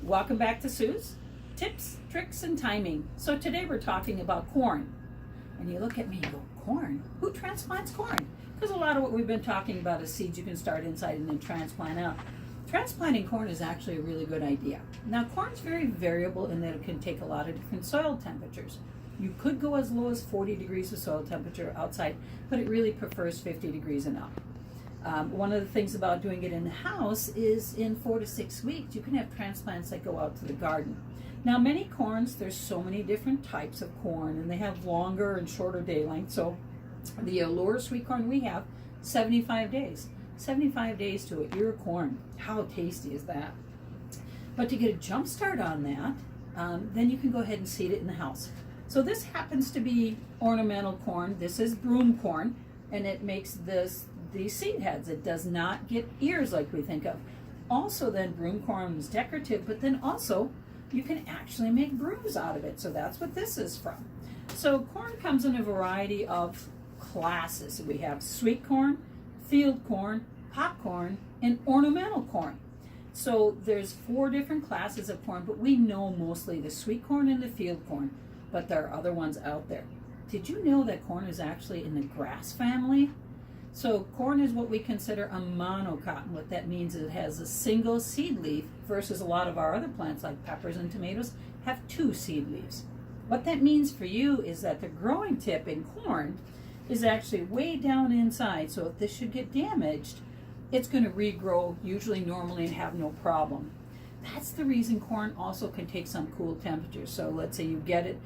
Welcome back to Sue's Tips, Tricks, and Timing. So today we're talking about corn. And you look at me and go, corn? Who transplants corn? Because a lot of what we've been talking about is seeds you can start inside and then transplant out. Transplanting corn is actually a really good idea. Now corn's very variable in that it can take a lot of different soil temperatures. You could go as low as 40 degrees of soil temperature outside, but it really prefers 50 degrees and up. One of the things about doing it in the house is in 4 to 6 weeks, you can have transplants that go out to the garden. Now many corns, there's so many different types of corn and they have longer and shorter day length. So the Allure sweet corn we have, 75 days. 75 days to an ear of corn. How tasty is that? But to get a jump start on that, then you can go ahead and seed it in the house. So this happens to be ornamental corn. This is broom corn, and it makes these seed heads. It does not get ears like we think of. Also then broom corn is decorative, but then also you can actually make brooms out of it. So that's what this is from. So corn comes in a variety of classes. We have sweet corn, field corn, popcorn, and ornamental corn. So there's 4 different classes of corn, but we know mostly the sweet corn and the field corn, but there are other ones out there. Did you know that corn is actually in the grass family? So corn is what we consider a monocotton. What that means is it has a single seed leaf versus a lot of our other plants like peppers and tomatoes have 2 seed leaves. What that means for you is that the growing tip in corn is actually way down inside. So if this should get damaged, it's going to regrow usually normally and have no problem. That's the reason corn also can take some cool temperatures. So let's say you get it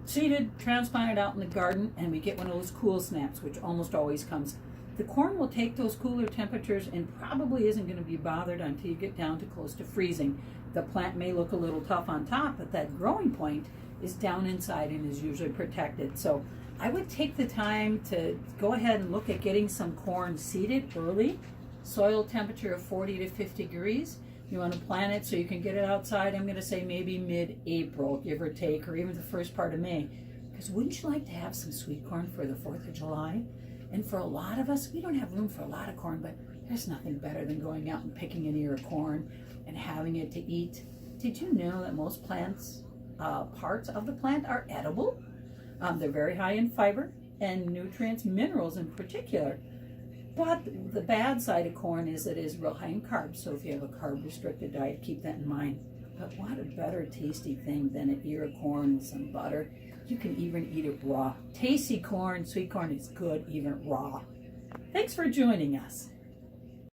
seeded, transplanted out in the garden, and we get one of those cool snaps, which almost always comes. The corn will take those cooler temperatures and probably isn't going to be bothered until you get down to close to freezing. The plant may look a little tough on top, but that growing point is down inside and is usually protected. So I would take the time to go ahead and look at getting some corn seeded early. Soil temperature of 40 to 50 degrees. You want to plant it so you can get it outside, I'm going to say maybe mid-April, give or take, or even the first part of May. Because wouldn't you like to have some sweet corn for the 4th of July? And for a lot of us, we don't have room for a lot of corn, but there's nothing better than going out and picking an ear of corn and having it to eat. Did you know that most plants, parts of the plant are edible? They're very high in fiber and nutrients, minerals in particular. But the bad side of corn is it is real high in carbs. So if you have a carb-restricted diet, keep that in mind. But what a better tasty thing than an ear of corn with some butter. You can even eat it raw. Tasty corn, sweet corn is good even raw. Thanks for joining us.